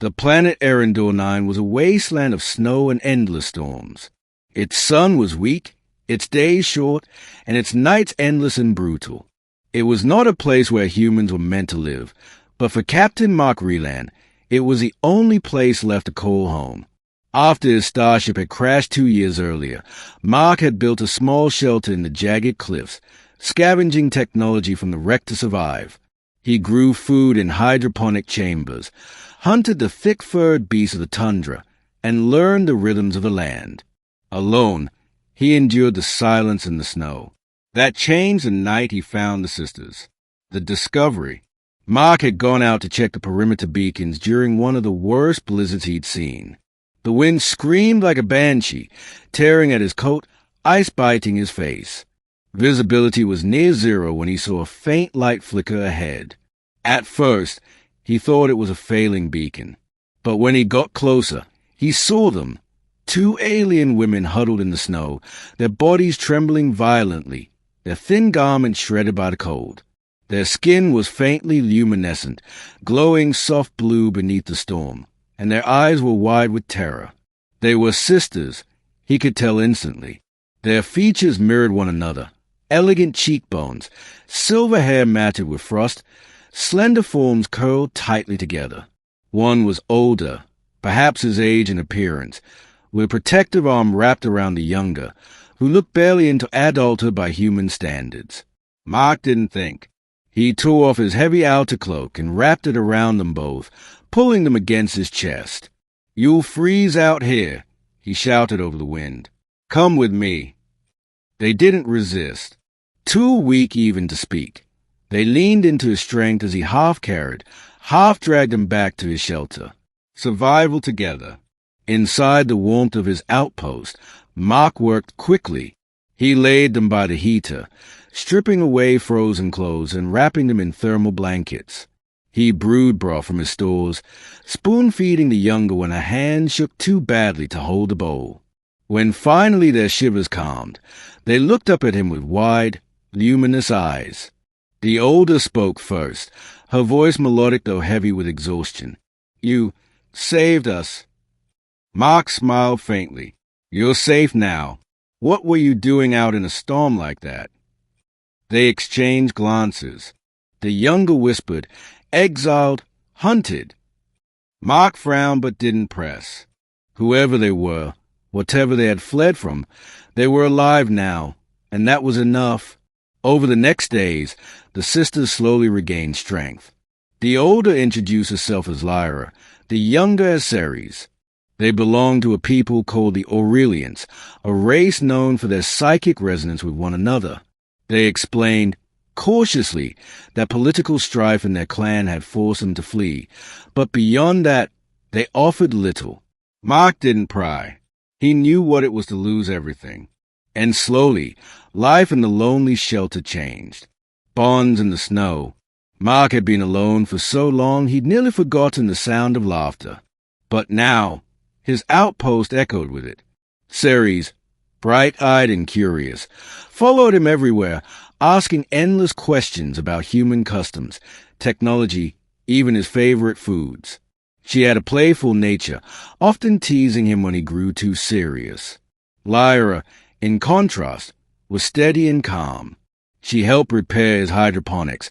The planet Erendor 9 was a wasteland of snow and endless storms. Its sun was weak, its days short, and its nights endless and brutal. It was not a place where humans were meant to live, but for Captain Mark Reland, it was the only place left to call home. After his starship had crashed 2 years earlier, Mark had built a small shelter in the jagged cliffs, scavenging technology from the wreck to survive. He grew food in hydroponic chambers, hunted the thick-furred beasts of the tundra, and learned the rhythms of the land. Alone, he endured the silence and the snow. That changed the night he found the sisters. The Discovery. Mark had gone out to check the perimeter beacons during one of the worst blizzards he'd seen. The wind screamed like a banshee, tearing at his coat, ice-biting his face. Visibility was near zero when he saw a faint light flicker ahead. At first, he thought it was a failing beacon. But when he got closer, he saw them. 2 alien women huddled in the snow, their bodies trembling violently, their thin garments shredded by the cold. Their skin was faintly luminescent, glowing soft blue beneath the storm, and their eyes were wide with terror. They were sisters, he could tell instantly. Their features mirrored one another, elegant cheekbones, silver hair matted with frost, slender forms curled tightly together. One was older, perhaps his age and appearance, with a protective arm wrapped around the younger, who looked barely into adulthood by human standards. Mark didn't think. He tore off his heavy outer cloak and wrapped it around them both, pulling them against his chest. "You'll freeze out here," he shouted over the wind. "Come with me." They didn't resist. Too weak even to speak. They leaned into his strength as he half-carried, half-dragged them back to his shelter. Survival together. Inside the warmth of his outpost, Mark worked quickly. He laid them by the heater, stripping away frozen clothes and wrapping them in thermal blankets. He brewed broth from his stores, spoon-feeding the younger when her hand shook too badly to hold the bowl. When finally their shivers calmed, they looked up at him with wide, luminous eyes. The older spoke first, her voice melodic though heavy with exhaustion. "You saved us." Mark smiled faintly. "You're safe now. What were you doing out in a storm like that?" They exchanged glances. The younger whispered, "Exiled, hunted." Mark frowned but didn't press. Whoever they were, whatever they had fled from, they were alive now, and that was enough. Over the next days, the sisters slowly regained strength. The older introduced herself as Lyra, the younger as Ceres. They belonged to a people called the Aurelians, a race known for their psychic resonance with one another. They explained, cautiously, that political strife in their clan had forced them to flee, but beyond that, they offered little. Mark didn't pry. He knew what it was to lose everything. And slowly, life in the lonely shelter changed. Bonds in the snow. Mark had been alone for so long he'd nearly forgotten the sound of laughter. But now, his outpost echoed with it. Ceres, bright-eyed and curious, followed him everywhere, asking endless questions about human customs, technology, even his favorite foods. She had a playful nature, often teasing him when he grew too serious. Lyra, in contrast, was steady and calm. She helped repair his hydroponics,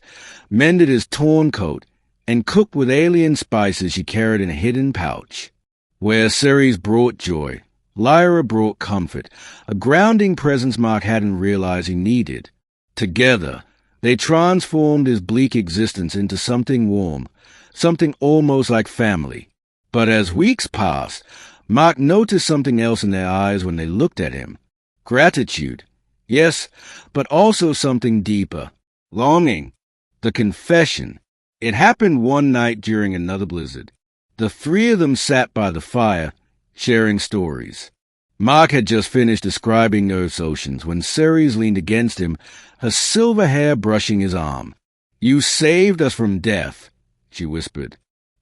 mended his torn coat, and cooked with alien spices she carried in a hidden pouch. Where Ceres brought joy, Lyra brought comfort, a grounding presence Mark hadn't realized he needed. Together, they transformed his bleak existence into something warm, something almost like family. But as weeks passed, Mark noticed something else in their eyes when they looked at him. Gratitude, yes, but also something deeper. Longing. The confession. It happened one night during another blizzard. The three of them sat by the fire, sharing stories. Mark had just finished describing Earth's oceans when Ceres leaned against him, her silver hair brushing his arm. "You saved us from death," she whispered.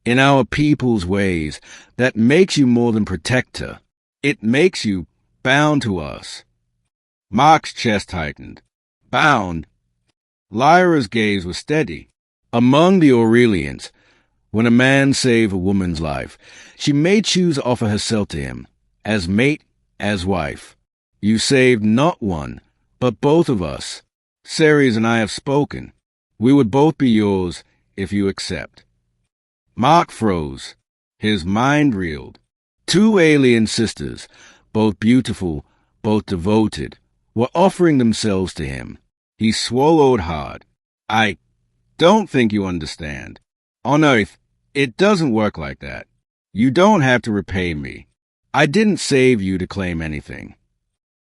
"In our people's ways, that makes you more than protector. It makes you bound to us." Mark's chest tightened. Bound? Lyra's gaze was steady. Among the Aurelians, When a man saved a woman's life, she may choose to offer herself to him, as mate, as wife. You saved not one, but both of us. Ceres and I have spoken. We would both be yours if you accept. Mark froze. His mind reeled. 2 alien sisters, both beautiful, both devoted, were offering themselves to him. He swallowed hard. I don't think you understand. On Earth, it doesn't work like that. You don't have to repay me. I didn't save you to claim anything.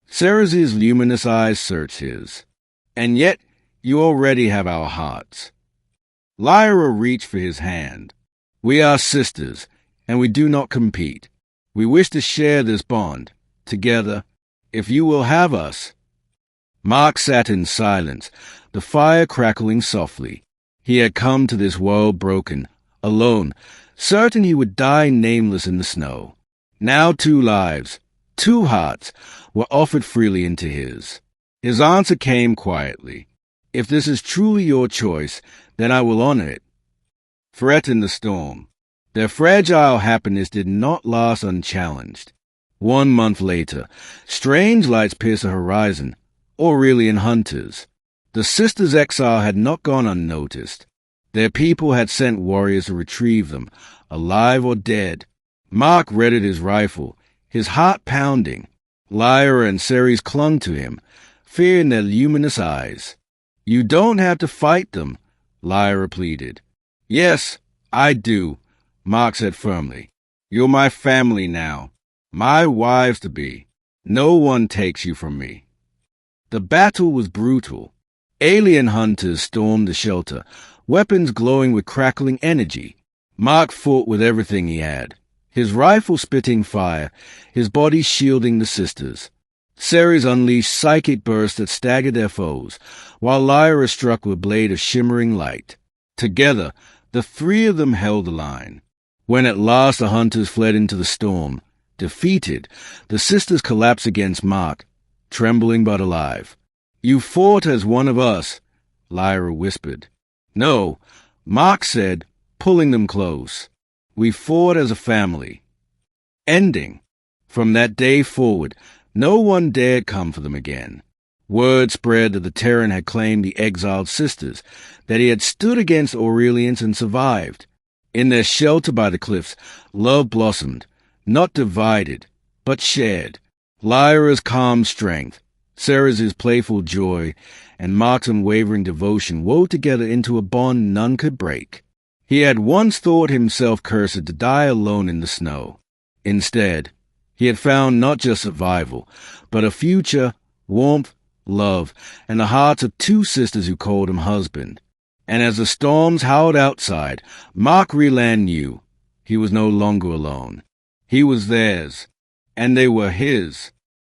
Ceres' luminous eyes searched his. And yet, you already have our hearts. Lyra reached for his hand. We are sisters, and we do not compete. We wish to share this bond, together, if you will have us. Mark sat in silence, the fire crackling softly. He had come to this world broken, alone, certain he would die nameless in the snow. Now 2 lives, 2 hearts, were offered freely into his. His answer came quietly. If this is truly your choice, then I will honor it. Threatened the storm. Their fragile happiness did not last unchallenged. 1 month later, strange lights pierced the horizon, Aurelian hunters. The sisters' exile had not gone unnoticed. Their people had sent warriors to retrieve them, alive or dead. Mark readied his rifle, his heart pounding. Lyra and Ceres clung to him, fear in their luminous eyes. You don't have to fight them, Lyra pleaded. Yes, I do, Mark said firmly. You're my family now, my wives-to-be. No one takes you from me. The battle was brutal. Alien hunters stormed the shelter, weapons glowing with crackling energy. Mark fought with everything he had, his rifle spitting fire, his body shielding the sisters. Ceres unleashed psychic bursts that staggered their foes, while Lyra struck with a blade of shimmering light. Together, the 3 of them held the line. When at last the hunters fled into the storm, defeated, the sisters collapsed against Mark, trembling but alive. You fought as one of us, Lyra whispered. No, Mark said, pulling them close. We fought as a family. Ending. From that day forward, no one dared come for them again. Word spread that the Terran had claimed the exiled sisters, that he had stood against Aurelians and survived. In their shelter by the cliffs, love blossomed, not divided, but shared. Lyra's calm strength, Ceres' playful joy, and Mark's unwavering devotion wove together into a bond none could break. He had once thought himself cursed to die alone in the snow. Instead, he had found not just survival, but a future, warmth, love, and the hearts of 2 sisters who called him husband. And as the storms howled outside, Mark Reland knew he was no longer alone. He was theirs, and they were his.